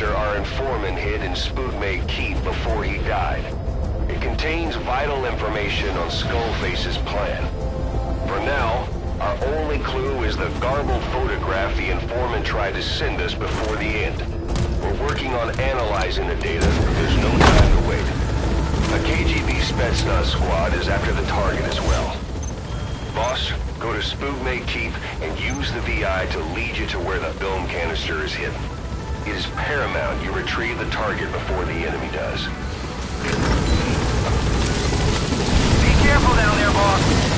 canister our informant hid in Spookmate Keep before he died. It contains vital information on Skullface's plan. For now, our only clue is the garbled photograph the informant tried to send us before the end. We're working on analyzing the data. There's no time to wait. A KGB Spetsnaz squad is after the target as well. Boss, go to Spookmate Keep and use the VI to lead you to where the film canister is hidden. It is paramount you retrieve the target before the enemy does. Be careful down there, boss.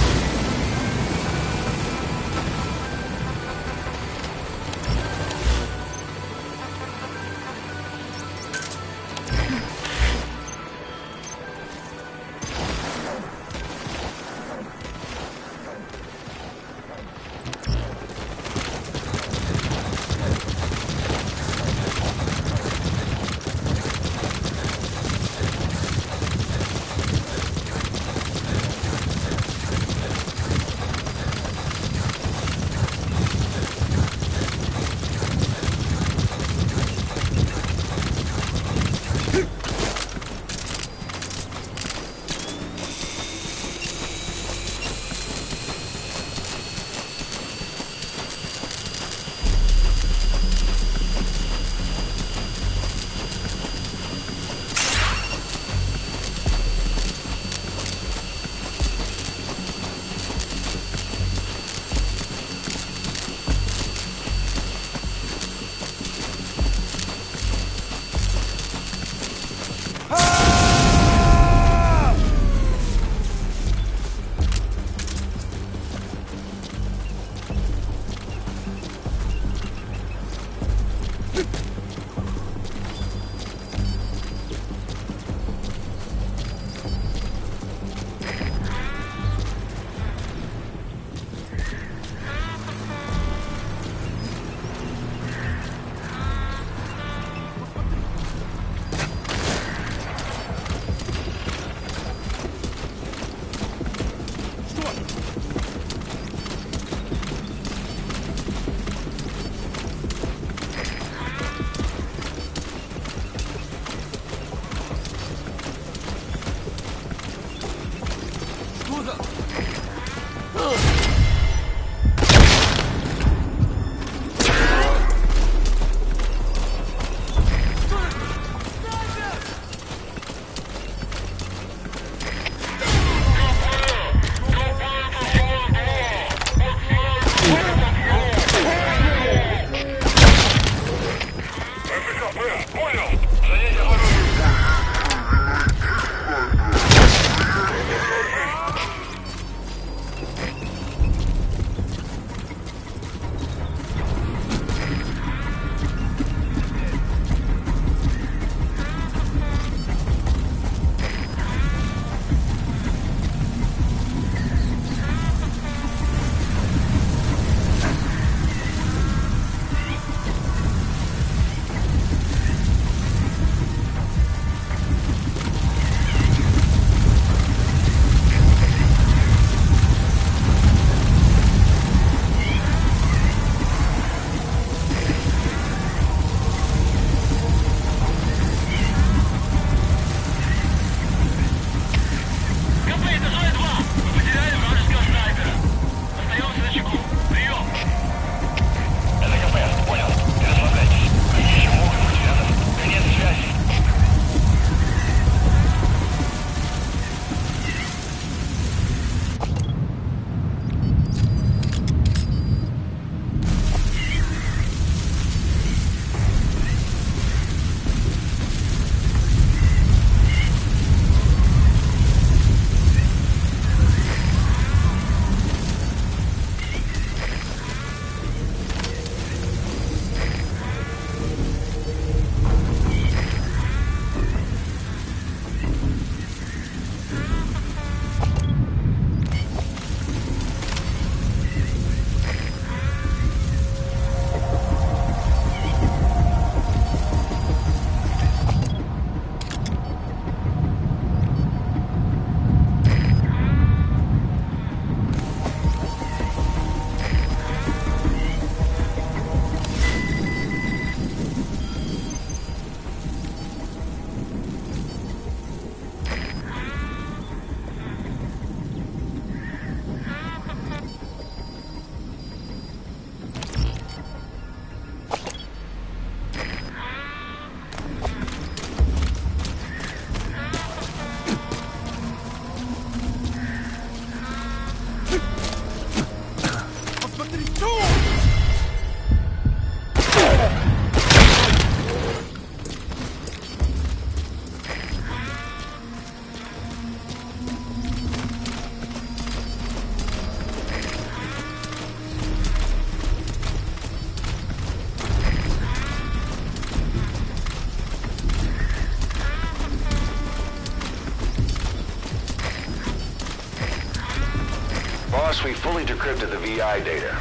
Boss, we fully decrypted the VI data.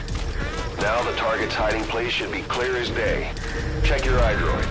Now the target's hiding place should be clear as day. Check your iDroid.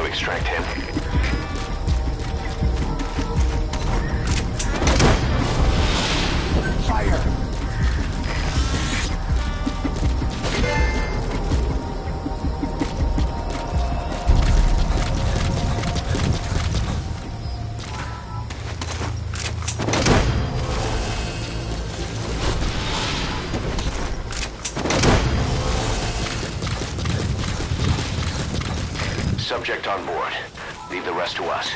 Extract him. Fire! Subject on board. Leave the rest to us.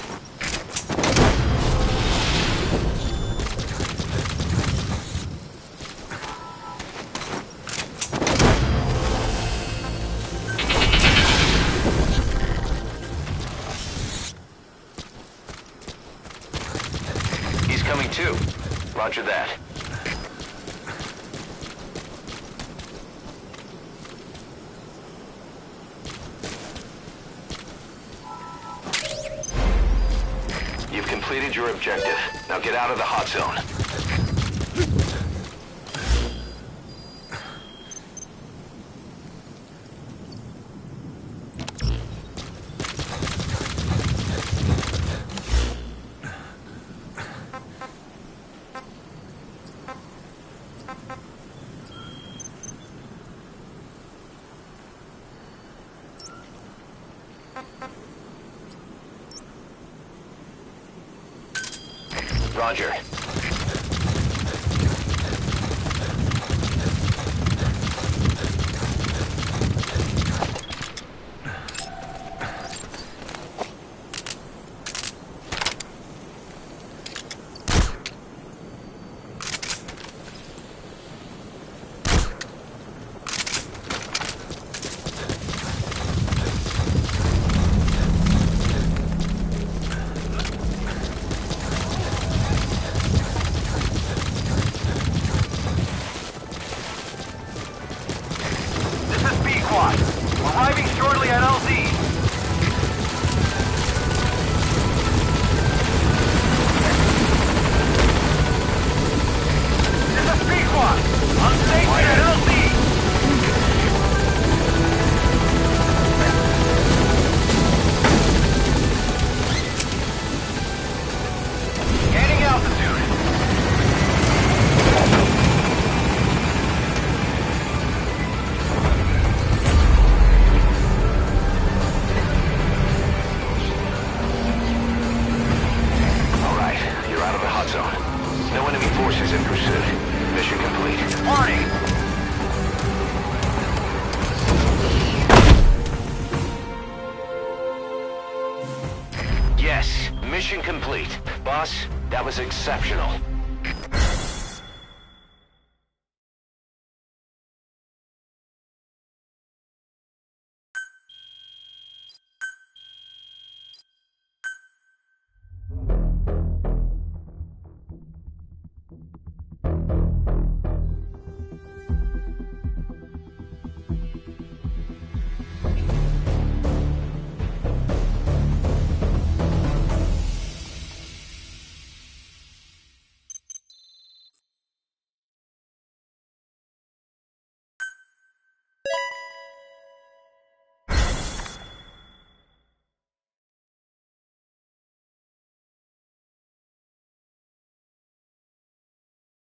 He's coming too. Roger that. You've completed your objective. Now get out of the hot zone. Roger. Arriving shortly at LZ. This is B-Squad. On station at LZ. Gaining altitude. No enemy forces in pursuit. Mission complete. Warning! Yes, mission complete. Boss, that was exceptional.